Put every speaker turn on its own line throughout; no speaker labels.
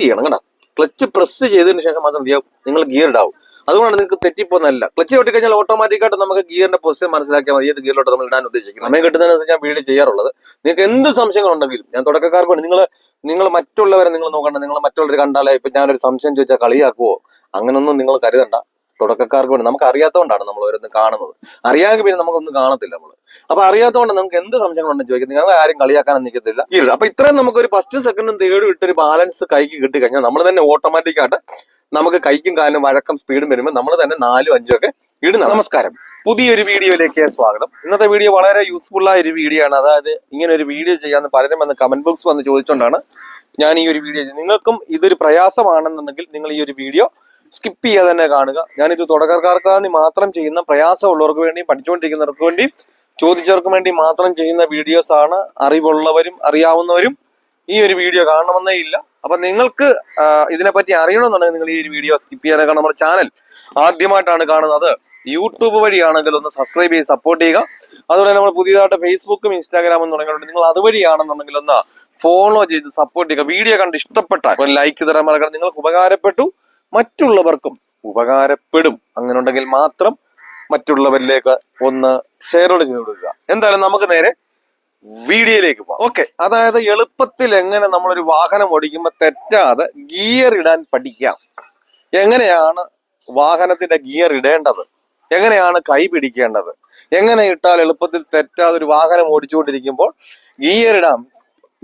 ചെയ്യണം കേട്ടോ. Clutch press ചെയ്തതിന് ശേഷം മാത്രം എന്ത് ചെയ്യാം, നിങ്ങൾ ഗിയർ ഇടാവും. അതുകൊണ്ടാണ് നിങ്ങൾക്ക് തെറ്റിപ്പോന്നല്ല. ക്ലച്ച് ഒട്ടിക്കഴിഞ്ഞാൽ ഓട്ടോമാറ്റിക്കായിട്ട് നമുക്ക് ഗിയറിന്റെ പൊസിഷൻ മനസ്സിലാക്കിയാൽ മതി ഏത് ഗിയറിലോട്ട് നമ്മൾ ഇടാൻ ഉദ്ദേശിക്കുന്നത്. സമയം കിട്ടുന്നതിനനുസരിച്ച് ഞാൻ വീഡിയോ ചെയ്യാറുള്ളത്. നിങ്ങൾക്ക് എന്ത് സംശയങ്ങളുണ്ടെങ്കിലും ഞാൻ തുടക്കക്കാർക്ക് വേണ്ടി നിങ്ങൾ മറ്റുള്ളവരെ നിങ്ങൾ നോക്കണ്ട. നിങ്ങൾ മറ്റുള്ളവർ കണ്ടാലേ ഇപ്പൊ ഞാനൊരു സംശയം ചോദിച്ചാൽ കളിയാക്കുവോ അങ്ങനൊന്നും നിങ്ങൾ കരുതണ്ട. തുടക്കക്കാർക്ക് വേണ്ടി നമുക്ക് അറിയാത്തതുകൊണ്ടാണ് നമ്മൾ ഓരോന്ന് കാണുന്നത്. അറിയാമെങ്കിൽ പിന്നെ നമുക്കൊന്നും കാണത്തില്ല നമ്മൾ. അപ്പൊ അറിയാത്തതുകൊണ്ട് നമുക്ക് എന്ത് സംശയങ്ങളുണ്ടെന്ന് ചോദിക്കുന്നത്, ഞങ്ങൾ ആരും കളിയാക്കാനും നിൽക്കത്തില്ല. അപ്പൊ ഇത്രയും നമുക്കൊരു ഫസ്റ്റ് സെക്കൻഡും തേർഡും ഇട്ടൊരു ബാലൻസ് കൈക്ക് കിട്ടി കഴിഞ്ഞാൽ നമ്മൾ തന്നെ ഓട്ടോമാറ്റിക്കായിട്ട് നമുക്ക് കൈക്കും കാലിനും വഴക്കം സ്പീഡും വരുമ്പോൾ നമ്മൾ തന്നെ 4ഉം 5ഉം ഒക്കെ ഇടുന്നത്. നമസ്കാരം, പുതിയൊരു വീഡിയോയിലേക്ക് സ്വാഗതം. ഇന്നത്തെ വീഡിയോ വളരെ യൂസ്ഫുൾ ആയ ഒരു വീഡിയോ ആണ്. അതായത് ഇങ്ങനെ ഒരു വീഡിയോ ചെയ്യാന്ന് പലരും വന്ന് കമന്റ് ബോക്സ് വന്ന് ചോദിച്ചുകൊണ്ടാണ് ഞാൻ ഈ ഒരു വീഡിയോ. നിങ്ങൾക്കും ഇതൊരു പ്രയാസമാണെന്നുണ്ടെങ്കിൽ നിങ്ങൾ ഈ ഒരു വീഡിയോ സ്കിപ്പ് ചെയ്യാതെ തന്നെ കാണുക. ഞാനിത് തുടക്കക്കാർക്ക് വേണ്ടി മാത്രം ചെയ്യുന്ന, പ്രയാസമുള്ളവർക്ക് വേണ്ടിയും പഠിച്ചുകൊണ്ടിരിക്കുന്നവർക്ക് വേണ്ടിയും ചോദിച്ചവർക്ക് വേണ്ടി മാത്രം ചെയ്യുന്ന വീഡിയോസ് ആണ്. അറിവുള്ളവരും അറിയാവുന്നവരും ഈ ഒരു വീഡിയോ കാണണമെന്നേ ഇല്ല. അപ്പൊ നിങ്ങൾക്ക് ഇതിനെപ്പറ്റി അറിയണമെന്നുണ്ടെങ്കിൽ നിങ്ങൾ ഈ ഒരു വീഡിയോ സ്കിപ്പ് ചെയ്യാതെ. കാരണം നമ്മുടെ ചാനൽ ആദ്യമായിട്ടാണ് കാണുന്നത്, യൂട്യൂബ് വഴിയാണെങ്കിൽ ഒന്ന് സബ്സ്ക്രൈബ് ചെയ്ത് സപ്പോർട്ട് ചെയ്യുക. അതുപോലെ നമ്മൾ പുതിയതായിട്ട് ഫേസ്ബുക്കും ഇൻസ്റ്റാഗ്രാമും തുടങ്ങിയിട്ടുണ്ട്. നിങ്ങൾ അതുവഴിയാണെന്നുണ്ടെങ്കിൽ ഒന്ന് ഫോളോ ചെയ്ത് സപ്പോർട്ട് ചെയ്യുക. വീഡിയോ കണ്ട് ഇഷ്ടപ്പെട്ട ഒരു ലൈക്ക് തരാൻ മറക്കണം. നിങ്ങൾക്ക് ഉപകാരപ്പെട്ടു, മറ്റുള്ളവർക്കും ഉപകാരപ്പെടും. അങ്ങനെ ഉണ്ടെങ്കിൽ മാത്രം മറ്റുള്ളവരിലേക്ക് ഒന്ന് ഷെയർ ചെയ്ത് കൊടുക്കുക. എന്തായാലും നമുക്ക് നേരെ വീഡിയോയിലേക്ക് പോകാം. ഓക്കെ, അതായത് എളുപ്പത്തിൽ എങ്ങനെ നമ്മളൊരു വാഹനം ഓടിക്കുമ്പോൾ തെറ്റാതെ ഗിയർ ഇടാൻ പഠിക്കാം. എങ്ങനെയാണ് വാഹനത്തിന്റെ ഗിയർ ഇടേണ്ടത്, എങ്ങനെയാണ് കൈ പിടിക്കേണ്ടത്, എങ്ങനെ ഇട്ടാൽ എളുപ്പത്തിൽ തെറ്റാതെ ഒരു വാഹനം ഓടിച്ചുകൊണ്ടിരിക്കുമ്പോൾ ഗിയർ ഇടാം,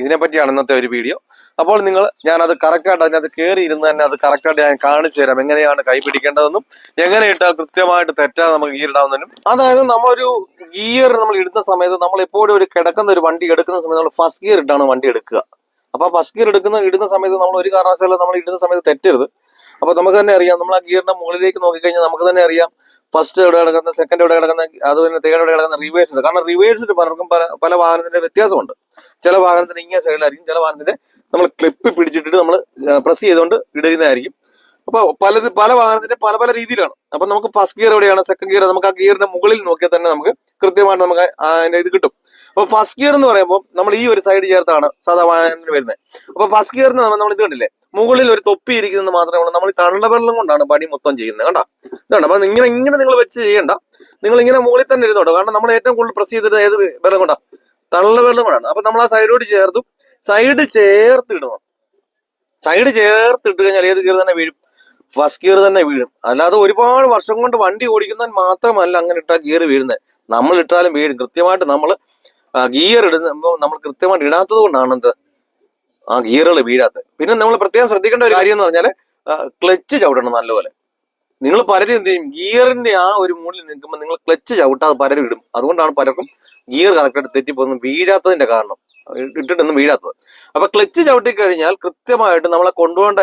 ഇതിനെപ്പറ്റിയാണ് ഇന്നത്തെ ഒരു വീഡിയോ. അപ്പോൾ ഞാനത് കറക്റ്റായിട്ട് അതിനകത്ത് കയറി ഇരുന്ന് തന്നെ അത് കറക്റ്റായിട്ട് ഞാൻ കാണിച്ചു തരാം, എങ്ങനെയാണ് കൈ പിടിക്കേണ്ടതെന്നും എങ്ങനെ ഇട്ടാൽ കൃത്യമായിട്ട് തെറ്റാതെ നമുക്ക് ഗിയർ ഇടാവുന്നതിനും. അതായത് നമ്മളൊരു ഗിയർ നമ്മൾ ഇടുന്ന സമയത്ത് നമ്മൾ എപ്പോഴും ഒരു കിടക്കുന്ന ഒരു വണ്ടി എടുക്കുന്ന സമയത്ത് നമ്മൾ ഫസ്റ്റ് ഗിയർ ഇട്ടാണ് വണ്ടി എടുക്കുക. അപ്പൊ ഫസ്റ്റ് ഗിയർ ഇടുന്ന സമയത്ത് നമ്മൾ ഒരു കാരണവശാലും നമ്മൾ ഇടുന്ന സമയത്ത് തെറ്റരുത്. അപ്പൊ നമുക്ക് തന്നെ അറിയാം, നമ്മൾ ആ ഗിയറിന്റെ മുകളിലേക്ക് നോക്കിക്കഴിഞ്ഞാൽ നമുക്ക് തന്നെ അറിയാം ഫസ്റ്റ് എവിടെ കിടക്കുന്ന, സെക്കൻഡ് എവിടെ കിടക്കുന്ന, അതുപോലെ തേർഡ് എവിടെ കിടക്കുന്ന, റിവേഴ്സ്. കാരണം റിവേഴ്സിൽ പലർക്കും പല വാഹനത്തിന്റെ വ്യത്യാസമുണ്ട്. ചില വാഹനത്തിന് ഇങ്ങനെ സൈഡിലായിരിക്കും, ചില വാഹനത്തിന്റെ നമ്മൾ ക്ലിപ്പ് പിടിച്ചിട്ടിട്ട് നമ്മൾ പ്രസ് ചെയ്തുകൊണ്ട് ഇടുന്നതായിരിക്കും. അപ്പൊ പല വാഹനത്തിന്റെ പല പല രീതിയിലാണ്. അപ്പൊ നമുക്ക് ഫസ്റ്റ് ഗിയർ എവിടെയാണ്, സെക്കൻഡ് ഗിയർ, നമുക്ക് ആ ഗിയറിന്റെ മുകളിൽ നോക്കിയാൽ തന്നെ നമുക്ക് കൃത്യമായിട്ട് നമുക്ക് അതിന്റെ ഇത് കിട്ടും. അപ്പൊ ഫസ്റ്റ് ഗിയർ എന്ന് പറയുമ്പോൾ നമ്മൾ ഈ ഒരു സൈഡ് ചേർത്താണ് സാധാ വാഹനത്തിന് വരുന്നത്. അപ്പൊ ഫസ്റ്റ് ഗിയർ എന്ന് പറയുമ്പോൾ നമ്മൾ ഇത് കണ്ടില്ലേ, മുകളിൽ ഒരു തൊപ്പി ഇരിക്കുന്നത് മാത്രമേ ഉള്ളൂ. നമ്മൾ ഈ തള്ളവിരലും കൊണ്ടാണ് പണി മൊത്തം ചെയ്യുന്നത്. കണ്ടാ, ഇതാണ്. അപ്പൊ ഇങ്ങനെ നിങ്ങൾ വെച്ച് ചെയ്യണ്ട, നിങ്ങൾ ഇങ്ങനെ മുകളിൽ തന്നെ ഇരുന്നോട്ടോ. കാരണം നമ്മൾ ഏറ്റവും കൂടുതൽ പ്രസ് ചെയ്തിട്ട് ഏത് വിരലും കൊണ്ടാ, തള്ളവിരലും കൊണ്ടാണ്. അപ്പൊ നമ്മൾ ആ സൈഡോട് ചേർത്തും സൈഡ് ചേർത്തിടണം. സൈഡ് ചേർത്തിട്ട് കഴിഞ്ഞാൽ ഏത് ഗിയർ തന്നെ വീഴും, ഫസ്റ്റ് ഗിയർ തന്നെ വീഴും. അല്ലാതെ ഒരുപാട് വർഷം കൊണ്ട് വണ്ടി ഓടിക്കുന്നതിൽ മാത്രമല്ല അങ്ങനെ ഇട്ടാൽ ഗിയർ വീഴുന്നത്. നമ്മൾ ഇട്ടാലും വീഴും. കൃത്യമായിട്ട് നമ്മൾ ഗിയർ ഇടുമ്പോൾ നമ്മൾ കൃത്യമായിട്ട് ഇടാത്തത് കൊണ്ടാണ് എന്ത് ആ ഗിയറുകൾ വീഴാത്തത്. പിന്നെ നമ്മൾ പ്രത്യേകം ശ്രദ്ധിക്കേണ്ട ഒരു കാര്യം എന്ന് പറഞ്ഞാൽ ക്ലച്ച് ചവിട്ടണം നല്ലപോലെ. നിങ്ങൾ പലരും എന്ത് ചെയ്യും, ഗിയറിന്റെ ആ ഒരു മൂടിൽ നിൽക്കുമ്പോൾ നിങ്ങൾ ക്ലച്ച് ചവിട്ടാതെ പലരും ഇടും. അതുകൊണ്ടാണ് പലർക്കും ഗിയർ കറക്റ്റായിട്ട് തെറ്റിപ്പോകുന്നു, വീഴാത്തതിന്റെ കാരണം, ഇട്ടിട്ടൊന്നും വീഴാത്തത്. അപ്പൊ ക്ലച്ച് ചവിട്ടി കഴിഞ്ഞാൽ കൃത്യമായിട്ട് നമ്മളെ കൊണ്ടുപോകേണ്ട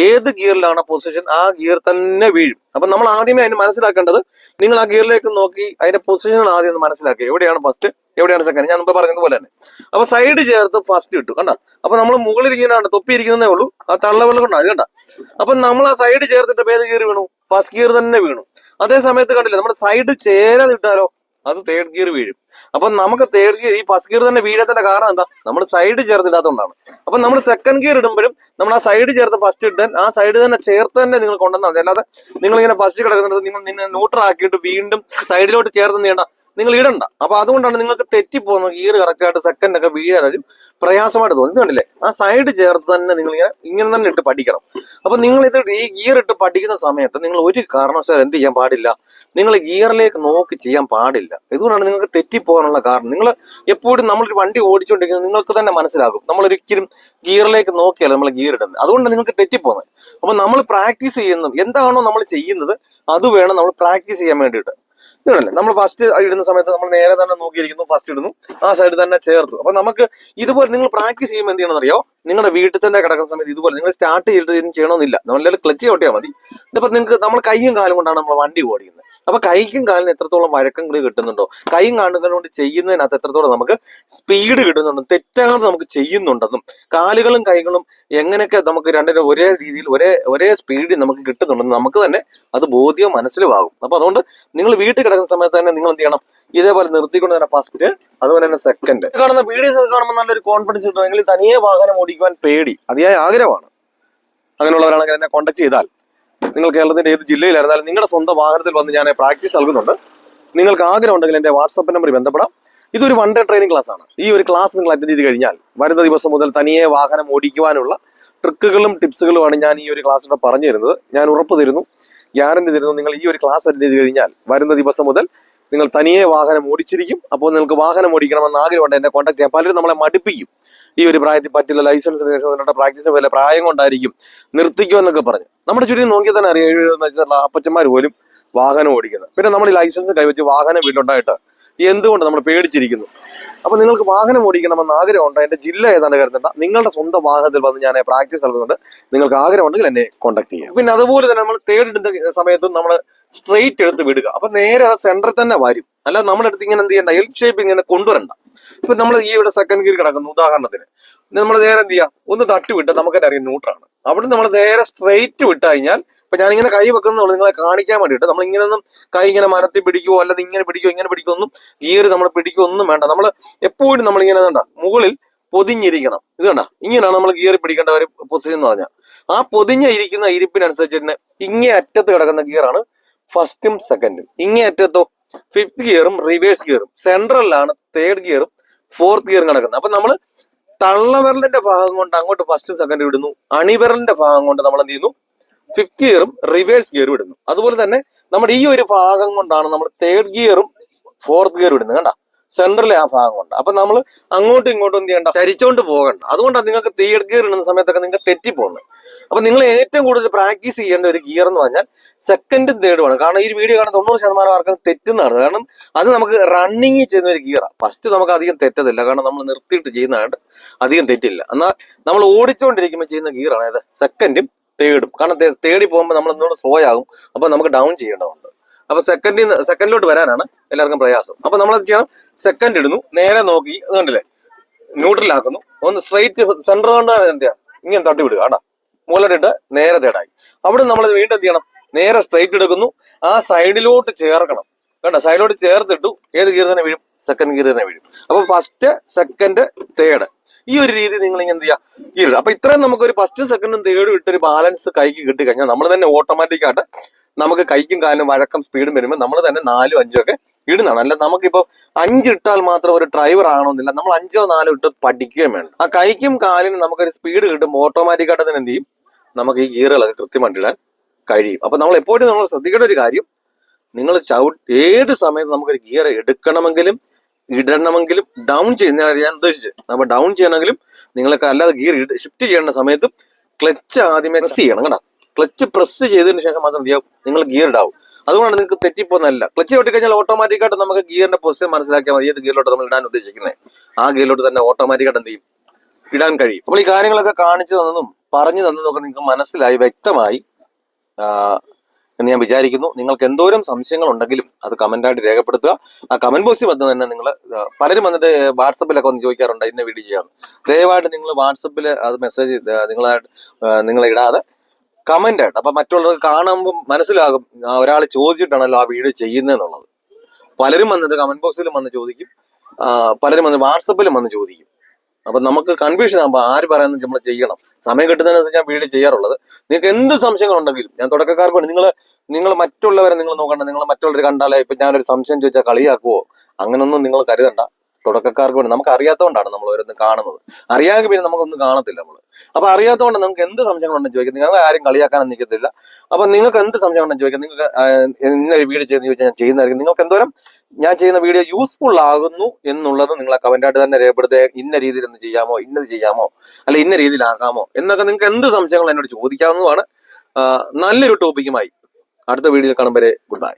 ഏത് ഗിയറിലാണ് പൊസിഷൻ ആ ഗിയർ തന്നെ വീഴും. അപ്പൊ നമ്മൾ ആദ്യമേ അതിന് മനസ്സിലാക്കേണ്ടത്, നിങ്ങൾ ആ ഗിയറിലേക്ക് നോക്കി അതിന്റെ പൊസിഷൻ ആദ്യം ഒന്ന് മനസ്സിലാക്കുക, എവിടെയാണ് ഫസ്റ്റ് എവിടെയാണ് സെക്കൻഡ്. ഞാൻ മുമ്പ് പറഞ്ഞതുപോലെ തന്നെ. അപ്പൊ സൈഡ് ചേർത്ത് ഫസ്റ്റ് ഇട്ടു, കണ്ട. അപ്പൊ നമ്മൾ മുകളിൽ ഇരിക്കുന്നതാണ്, തൊപ്പി ഇരിക്കുന്നതേ ഉള്ളൂ, ആ തള്ളവെള്ളം കൊണ്ടാണ് അത്, കണ്ട. അപ്പൊ നമ്മൾ ആ സൈഡ് ചേർത്തിട്ട് ഏത് ഗിയർ വീണു, ഫസ്റ്റ് ഗിയർ തന്നെ വീണു. അതേ സമയത്ത് കണ്ടില്ല, നമ്മുടെ സൈഡ് ചേരാതെ ഇട്ടാലോ അത് തേർഡ് ഗിയർ വീഴും. അപ്പൊ നമുക്ക് തേർഡ് ഗിയർ, ഈ ഫസ്റ്റ് ഗിയർ തന്നെ വീഴത്തിന്റെ കാരണം എന്താ, നമ്മൾ സൈഡ് ചേർത്തിടാത്തതുകൊണ്ടാണ്. അപ്പൊ നമ്മൾ സെക്കൻഡ് ഗിയർ ഇടുമ്പോഴും നമ്മൾ ആ സൈഡ് ചേർത്ത് ഫസ്റ്റ് ഇട്ടാൻ ആ സൈഡ് തന്നെ ചേർത്ത് തന്നെ നിങ്ങൾ കൊണ്ടുവന്നാൽ മതി. അല്ലാതെ നിങ്ങൾ ഇങ്ങനെ ഫസ്റ്റ് കിടക്കുന്നത് നിങ്ങൾ ന്യൂട്രൽ ആക്കിയിട്ട് വീണ്ടും സൈഡിലോട്ട് ചേർത്ത് ചെയ്യണ്ട, നിങ്ങൾ ഇടണ്ട. അപ്പൊ അതുകൊണ്ടാണ് നിങ്ങൾക്ക് തെറ്റിപ്പോകുന്നത്. ഗിയർ കറക്റ്റ് ആയിട്ട് സെക്കൻഡ് ഒക്കെ വീഴാനും പ്രയാസമായിട്ട് തോന്നി. കണ്ടില്ലേ, ആ സൈഡ് ചേർത്ത് തന്നെ നിങ്ങൾ ഇങ്ങനെ തന്നെ ഇട്ട് പഠിക്കണം. അപ്പൊ നിങ്ങൾ ഈ ഗിയർ ഇട്ട് പഠിക്കുന്ന സമയത്ത് നിങ്ങൾ ഒരു കാരണവശാലും എന്ത് ചെയ്യാൻ പാടില്ല, നിങ്ങൾ ഗിയറിലേക്ക് നോക്കി ചെയ്യാൻ പാടില്ല. ഇതുകൊണ്ടാണ് നിങ്ങൾക്ക് തെറ്റിപ്പോകാനുള്ള കാരണം. നിങ്ങൾ എപ്പോഴും നമ്മളൊരു വണ്ടി ഓടിച്ചുകൊണ്ടിരിക്കുന്നത് നിങ്ങൾക്ക് തന്നെ മനസ്സിലാകും, നമ്മളൊരിക്കലും ഗിയറിലേക്ക് നോക്കിയാൽ നമ്മൾ ഗിയർ ഇടുന്നത്. അതുകൊണ്ട് നിങ്ങൾക്ക് തെറ്റിപ്പോകുന്നത്. അപ്പൊ നമ്മൾ പ്രാക്ടീസ് ചെയ്യുന്നു, എന്താണോ നമ്മൾ ചെയ്യുന്നത് അത് വേണം നമ്മൾ പ്രാക്ടീസ് ചെയ്യാൻ വേണ്ടിയിട്ട്. ഇതല്ലേ, നമ്മൾ ഫസ്റ്റ് ഇടുന്ന സമയത്ത് നമ്മൾ നേരെ തന്നെ നോക്കിയിരിക്കുന്നു, ഫസ്റ്റ് ഇടുന്നു, ആ സൈഡ് തന്നെ ചേർത്തു. അപ്പൊ നമുക്ക് ഇതുപോലെ നിങ്ങൾ പ്രാക്ടീസ് ചെയ്യുമ്പോൾ എന്ത് ചെയ്യണമെന്ന് അറിയോ, നിങ്ങളുടെ വീട്ടിൽ തന്നെ കിടക്കുന്ന സമയത്ത് ഇതുപോലെ നിങ്ങൾ സ്റ്റാർട്ട് ചെയ്തിട്ട് ചെയ്യണമെന്നില്ല, നമ്മളെല്ലാം ക്ലച്ച് ചവിട്ടിയാൽ മതി. ഇതിപ്പോ നിങ്ങൾക്ക് നമ്മൾ കൈയും കാലും കൊണ്ടാണ് നമ്മൾ വണ്ടി ഓടിക്കുന്നത്. അപ്പൊ കൈക്കും കാലിന് എത്രത്തോളം വഴക്കങ്ങൾ കിട്ടുന്നുണ്ടോ, കൈയും കാലുകൾ കൊണ്ട് ചെയ്യുന്നതിനകത്ത് എത്രത്തോളം നമുക്ക് സ്പീഡ് കിട്ടുന്നുണ്ടെന്നും തെറ്റാതെ നമുക്ക് ചെയ്യുന്നുണ്ടെന്നും കാലുകളും കൈകളും എങ്ങനെയൊക്കെ നമുക്ക് രണ്ടിനും ഒരേ രീതിയിൽ ഒരേ സ്പീഡിൽ നമുക്ക് കിട്ടുന്നുണ്ടെന്നും നമുക്ക് തന്നെ അത് ബോധ്യം മനസ്സിലാകും. അപ്പൊ അതുകൊണ്ട് നിങ്ങൾ വീട്ടിൽ കിടക്കുന്ന സമയത്ത് തന്നെ നിങ്ങൾ എന്ത് ചെയ്യണം, ഇതേപോലെ നിർത്തിക്കൊണ്ട് തന്നെ ഫസ്റ്റ്, അതുപോലെ തന്നെ സെക്കൻഡ്. കാണുന്ന വീഡിയോസ് ഒക്കെ കാണുമ്പോൾ നല്ലൊരു കോൺഫിഡൻസ് കിട്ടുമെങ്കിൽ തനിയെ വാഹനം ഓടിക്കുവാൻ പേടി അതിയായ ആഗ്രഹമാണ്. അങ്ങനെയുള്ളവരാണെങ്കിൽ എന്നെ കോൺടാക്ട് ചെയ്താൽ നിങ്ങൾ കേരളത്തിന്റെ ഏത് ജില്ലയിലായിരുന്നാലും നിങ്ങളുടെ സ്വന്തം വാഹനത്തിൽ വന്ന് ഞാൻ പ്രാക്ടീസ് നൽകുന്നുണ്ട്. നിങ്ങൾക്ക് ആഗ്രഹം ഉണ്ടെങ്കിൽ എൻ്റെ വാട്സപ്പ് നമ്പറിൽ ബന്ധപ്പെടാം. ഇതൊരു 1 ഡേ ട്രെയിനിങ് ക്ലാസ് ആണ്. ഈ ഒരു ക്ലാസ് നിങ്ങൾ അറ്റൻഡ് ചെയ്ത് കഴിഞ്ഞാൽ വരുന്ന ദിവസം മുതൽ തനിയെ വാഹനം ഓടിക്കുവാനുള്ള ട്രിക്കുകളും ടിപ്സുകളുമാണ് ഞാൻ ഈ ഒരു ക്ലാസ്സിലൂടെ പറഞ്ഞു തരുന്നത്. ഞാൻ ഉറപ്പ് തരുന്നു, ഗ്യാരണ്ടി തരുന്നു, നിങ്ങൾ ഈ ഒരു ക്ലാസ് അറ്റൻഡ് ചെയ്ത് കഴിഞ്ഞാൽ വരുന്ന ദിവസം മുതൽ നിങ്ങൾ തനിയെ വാഹനം ഓടിച്ചിരിക്കും. അപ്പോൾ നിങ്ങൾക്ക് വാഹനം ഓടിക്കണമെന്ന് ആഗ്രഹമുണ്ട് എന്നെ കോൺടാക്ട് ചെയ്യാം. പലരും നമ്മളെ മടുപ്പിക്കും, ഈ ഒരു പ്രായത്തിൽ പറ്റില്ല, ലൈസൻസിന് ശേഷം നിങ്ങളുടെ പ്രാക്ടീസിന് വല്ല പ്രായം കൊണ്ടായിരിക്കും നിർത്തിക്കുമെന്നൊക്കെ പറഞ്ഞു. നമ്മുടെ ചുറ്റും നോക്കിയാൽ തന്നെ അറിയാം, 70 വയസ്സുള്ള അപ്പച്ചന്മാർ പോലും വാഹനം ഓടിക്കുന്നത്. പിന്നെ നമ്മൾ ഈ ലൈസൻസ് കൈവച്ച് വാഹനം വീട്ടിലുണ്ടായിട്ട് എന്തുകൊണ്ട് നമ്മൾ പേടിച്ചിരിക്കുന്നു? അപ്പൊ നിങ്ങൾക്ക് വാഹനം ഓടിക്കണമെന്ന് ആഗ്രഹമുണ്ട്, എന്റെ ജില്ല ഏതാണ്ട് കരുതണ്ട, നിങ്ങളുടെ സ്വന്തം വാഹനത്തിൽ വന്ന് ഞാൻ പ്രാക്ടീസ് നൽകുന്നുണ്ട്. നിങ്ങൾക്ക് ആഗ്രഹമുണ്ടെങ്കിൽ എന്നെ കോൺടാക്ട് ചെയ്യാം. പിന്നെ അതുപോലെ തന്നെ നമ്മൾ തേർഡ് ഇടുന്ന സമയത്തും നമ്മൾ സ്ട്രെയിറ്റ് എടുത്ത് വിടുക. അപ്പൊ നേരെ ആ സെന്ററിൽ തന്നെ വരും. അല്ല നമ്മളെടുത്ത് ഇങ്ങനെ എന്ത് ചെയ്യണ്ട, എൽ ഷേപ്പ് ഇങ്ങനെ കൊണ്ടുവരണ്ട. ഇപ്പൊ നമ്മൾ ഈ ഇവിടെ സെക്കൻഡ് ഗിയർ കിടക്കുന്നു ഉദാഹരണത്തിന്, നമ്മൾ നേരെ എന്ത് ചെയ്യാം, ഒന്ന് തട്ടി വിട്ട് നമുക്ക് തന്നെ അറിയാം ന്യൂട്രാണ്. അവിടെ നമ്മൾ നേരെ സ്ട്രെയിറ്റ് വിട്ട് കഴിഞ്ഞാൽ, ഇപ്പൊ ഞാനിങ്ങനെ കൈ വെക്കുന്നുള്ളൂ നിങ്ങളെ കാണിക്കാൻ വേണ്ടിയിട്ട്. നമ്മൾ ഇങ്ങനെയൊന്നും കൈ ഇങ്ങനെ മരത്തിൽ പിടിക്കുവോ അല്ലാതെ ഇങ്ങനെ പിടിക്കോ ഇങ്ങനെ പിടിക്കോ ഒന്നും ഗിയർ നമ്മൾ പിടിക്കോ ഒന്നും വേണ്ട. നമ്മൾ എപ്പോഴും നമ്മൾ ഇങ്ങനെ കണ്ട മുകളിൽ പൊതിഞ്ഞിരിക്കണം. ഇത് കണ്ട, ഇങ്ങനെയാണ് നമ്മൾ ഗിയർ പിടിക്കേണ്ട ഒരു പൊസിഷൻ എന്ന് പറഞ്ഞാൽ. ആ പൊതിഞ്ഞ ഇരിക്കുന്ന ഇരിപ്പിനനുസരിച്ച് തന്നെ ഇങ്ങേ അറ്റത്ത് കിടക്കുന്ന ഗിയറാണ് ഫസ്റ്റും സെക്കൻഡും, ഇങ്ങേ അറ്റത്തോ 5th ഗിയറും റിവേഴ്സ് ഗിയറും, സെൻട്രലിലാണ് 3rd ഗിയറും 4th ഗിയറും കിടക്കുന്നത്. അപ്പൊ നമ്മൾ തള്ളവിരലിന്റെ ഭാഗം കൊണ്ട് അങ്ങോട്ട് ഫസ്റ്റും സെക്കൻഡും ഇടുന്നു, അണിവിരലിന്റെ ഭാഗം കൊണ്ട് നമ്മൾ എന്ത് ചെയ്യുന്നു 5th ഗിയറും റിവേഴ്സ് ഗിയറും ഇടുന്നു. അതുപോലെ തന്നെ നമ്മുടെ ഈ ഒരു ഭാഗം കൊണ്ടാണ് നമ്മൾ 3rd ഗിയറും 4th ഗിയറും ഇടുന്നത്. കണ്ട, സെൻട്രലിലെ ആ ഭാഗം കൊണ്ട്. അപ്പൊ നമ്മൾ അങ്ങോട്ടും ഇങ്ങോട്ടും എന്ത് ചെയ്യണ്ട, ചരിച്ചോണ്ട് പോകണ്ട. അതുകൊണ്ടാണ് നിങ്ങൾക്ക് 3rd ഗിയർ ഇടുന്ന സമയത്തൊക്കെ നിങ്ങൾക്ക് തെറ്റിപ്പോകുന്നത്. അപ്പൊ നിങ്ങൾ ഏറ്റവും കൂടുതൽ പ്രാക്ടീസ് ചെയ്യേണ്ട ഒരു ഗിയർ എന്ന് പറഞ്ഞാൽ സെക്കൻഡും തേർഡുമാണ്. കാരണം ഈ വീഡിയോ കാണാൻ 90% ആർക്കും തെറ്റുന്നതാണ്. കാരണം അത് നമുക്ക് റണ്ണിങ്ങിൽ ചെയ്യുന്ന ഒരു ഗിയറാണ്. ഫസ്റ്റ് നമുക്ക് അധികം തെറ്റത്തില്ല, കാരണം നമ്മൾ നിർത്തിയിട്ട് ചെയ്യുന്നതായിട്ട് അധികം തെറ്റില്ല. എന്നാൽ നമ്മൾ ഓടിച്ചുകൊണ്ടിരിക്കുമ്പോൾ ചെയ്യുന്ന ഗിയറാണ് ഏത്, സെക്കൻഡും തേർഡും. കാരണം തേർഡിൽ പോകുമ്പോൾ നമ്മൾ ഒന്നുകൂടെ സ്ലോ ആകും, അപ്പൊ നമുക്ക് ഡൗൺ ചെയ്യേണ്ടതുണ്ട്. അപ്പൊ സെക്കൻഡിലോട്ട് വരാനാണ് എല്ലാവർക്കും പ്രയാസം. അപ്പൊ നമ്മൾ എന്ത് ചെയ്യണം, സെക്കൻഡ് ഇടുന്നു, നേരെ നോക്കി, അത് കണ്ടില്ലേ, ന്യൂട്രലാക്കുന്നു, ഒന്ന് സ്ട്രൈറ്റ് സെന്റർ കൊണ്ട് എന്താ ഇങ്ങനെ തട്ടി വിടുക. കേട്ടോ, മുകളിലിട്ട് നേരെ തേടായി. അവിടെ നമ്മൾ വീണ്ടും എന്ത് ചെയ്യണം, നേരെ സ്ട്രൈറ്റ് എടുക്കുന്നു, ആ സൈഡിലോട്ട് ചേർക്കണം. കേട്ടോ, സൈഡിലോട്ട് ചേർത്തിട്ടു ഏത് ഗിയർ തന്നെ വീഴും, സെക്കൻഡ് ഗിയർ തന്നെ വീഴും. അപ്പൊ ഫസ്റ്റ് സെക്കൻഡ് തേർഡ് ഈ ഒരു രീതി നിങ്ങൾ ഇങ്ങനെ എന്ത് ചെയ്യുക, ഗിയർ. അപ്പൊ ഇത്രയും നമുക്കൊരു ഫസ്റ്റും സെക്കൻഡും തേർഡും ഇട്ടൊരു ബാലൻസ് കൈക്ക് കിട്ടി കഴിഞ്ഞാൽ നമ്മൾ തന്നെ ഓട്ടോമാറ്റിക് ആയിട്ട് നമുക്ക് കൈക്കും കാലിനും വഴക്കം സ്പീഡും വരുമ്പോൾ നമ്മൾ തന്നെ 4ഉം 5ഉം ഒക്കെ ഇടുന്നതാണ്. അല്ല നമുക്കിപ്പോ 5 ഇട്ടാൽ മാത്രം ഒരു ഡ്രൈവർ ആണോന്നില്ല, നമ്മൾ 5ഓ 4ഓ ഇട്ട് പഠിക്കുകയും വേണം. ആ കൈക്കും കാലിനും നമുക്കൊരു സ്പീഡ് കിട്ടുമ്പോൾ ഓട്ടോമാറ്റിക് ആയിട്ട് തന്നെ എന്ത് ചെയ്യും, നമുക്ക് ഈ ഗിയറുകളൊക്കെ കൃത്യമായിട്ട് ഇടാൻ കഴിയും. അപ്പൊ നമ്മൾ എപ്പോഴും നമ്മൾ ശ്രദ്ധിക്കേണ്ട ഒരു കാര്യം, നിങ്ങൾ ഏത് സമയത്ത് നമുക്കൊരു ഗിയർ എടുക്കണമെങ്കിലും ഇടണമെങ്കിലും ഡൗൺ ചെയ്യുന്ന ഞാൻ ഉദ്ദേശിച്ചത്, നമ്മൾ ഡൗൺ ചെയ്യണമെങ്കിലും നിങ്ങൾക്ക് അല്ലാതെ ഗിയർ ഷിഫ്റ്റ് ചെയ്യേണ്ട സമയത്തും ക്ലച്ച് ആദ്യമേ പ്രസ് ചെയ്യണം. കേട്ടോ, ക്ലച്ച് പ്രസ് ചെയ്തതിന് ശേഷം മാത്രം എന്ത് ചെയ്യാവും, നിങ്ങൾ ഗിയർ ഇടാവും. അതുകൊണ്ടാണ് നിങ്ങൾക്ക് തെറ്റിപ്പോന്നല്ല. ക്ലച്ച് പൊട്ടിക്കഴിഞ്ഞാൽ ഓട്ടോമാറ്റിക്കായിട്ട് നമുക്ക് ഗിയറിന്റെ പൊസിഷൻ മനസ്സിലാക്കിയാൽ മതി, ഏത് ഗിയറിലോട്ട് നമ്മൾ ഇടാൻ ഉദ്ദേശിക്കുന്നത് ആ ഗിയറിലോട്ട് തന്നെ ഓട്ടോമാറ്റിക്കായിട്ട് എന്ത് ചെയ്യും, ഇടാൻ കഴിയും. അപ്പോൾ ഈ കാര്യങ്ങളൊക്കെ കാണിച്ചു തന്നതും പറഞ്ഞു തന്നതും ഒക്കെ നിങ്ങൾക്ക് മനസ്സിലായി, വ്യക്തമായി എന്ന് ഞാൻ വിചാരിക്കുന്നു. നിങ്ങൾക്ക് എന്തോരം സംശയങ്ങൾ ഉണ്ടെങ്കിലും അത് കമന്റായിട്ട് രേഖപ്പെടുത്തുക. ആ കമന്റ് ബോക്സിൽ വന്ന് തന്നെ നിങ്ങൾ, പലരും വന്നിട്ട് വാട്സപ്പിലൊക്കെ ഒന്ന് ചോദിക്കാറുണ്ട് ഇന്ന വീഡിയോ ചെയ്യാം. ദയവായിട്ട് നിങ്ങൾ വാട്സപ്പിൽ അത് മെസ്സേജ് നിങ്ങൾ ഇടാതെ കമന്റ് ആയിട്ട്, അപ്പൊ മറ്റുള്ളവർക്ക് കാണുമ്പോൾ മനസ്സിലാകും ഒരാൾ ചോദിച്ചിട്ടാണല്ലോ ആ വീഡിയോ ചെയ്യുന്നതെന്നുള്ളത്. പലരും വന്നിട്ട് കമന്റ് ബോക്സിലും വന്ന് ചോദിക്കും, പലരും വന്ന് വാട്സപ്പിലും വന്ന് ചോദിക്കും. അപ്പൊ നമുക്ക് കൺഫ്യൂഷൻ ആകുമ്പോൾ ആര് പറയുന്നത് നമ്മൾ ചെയ്യണം. സമയം കിട്ടുന്നതിനനുസരിച്ച് ഞാൻ വീഡിയോ ചെയ്യാറുള്ളത്. നിങ്ങൾക്ക് എന്ത് സംശയങ്ങളുണ്ടെങ്കിലും, ഞാൻ തുടക്കക്കാർക്ക് വേണ്ടി, നിങ്ങൾ മറ്റുള്ളവരെ നിങ്ങൾ നോക്കണ്ട, നിങ്ങൾ മറ്റുള്ളവർ കണ്ടാലേ ഇപ്പൊ ഞാനൊരു സംശയം ചോദിച്ചാൽ കളിയാക്കുവോ, അങ്ങനൊന്നും നിങ്ങൾ കരുതണ്ട. തുടക്കക്കാർക്ക് വേണ്ടി, നമുക്ക് അറിയാത്തതുകൊണ്ടാണ് നമ്മൾ ഓരോന്ന് കാണുന്നത്. അറിയാമെങ്കിൽ പിന്നെ നമുക്കൊന്നും കാണത്തില്ല നമ്മൾ. അപ്പൊ അറിയാത്തതുകൊണ്ട് നമുക്ക് എന്ത് സംശയങ്ങളുണ്ടെന്ന് ചോദിക്കാം. നിങ്ങൾ ആരും കളിയാക്കാനും നിൽക്കത്തില്ല. അപ്പൊ നിങ്ങൾക്ക് എന്ത് സംശയങ്ങളുണ്ടെന്ന് ചോദിക്കാം. നിങ്ങൾക്ക് ഇന്നൊരു വീഡിയോ ചെയ്യുന്ന ചോദിച്ചാൽ ഞാൻ ചെയ്യുന്നതായിരിക്കും. നിങ്ങൾക്ക് എന്തോരം ഞാൻ ചെയ്യുന്ന വീഡിയോ യൂസ്ഫുൾ ആകുന്നു എന്നുള്ളത് നിങ്ങൾ ആ കമന്റായിട്ട് തന്നെ രേഖപ്പെടുത്തുക. ഇന്ന രീതിയിൽ ഒന്ന് ചെയ്യാമോ, ഇന്നത് ചെയ്യാമോ, അല്ല ഇന്ന രീതിയിലാക്കാമോ എന്നൊക്കെ നിങ്ങൾക്ക് എന്ത് സംശയങ്ങൾ എന്നോട് ചോദിക്കാവുന്നതാണ്. നല്ലൊരു ടോപ്പിക്കുമായി അടുത്ത വീഡിയോയിൽ കാണും വരെ ഗുഡ് ബൈ.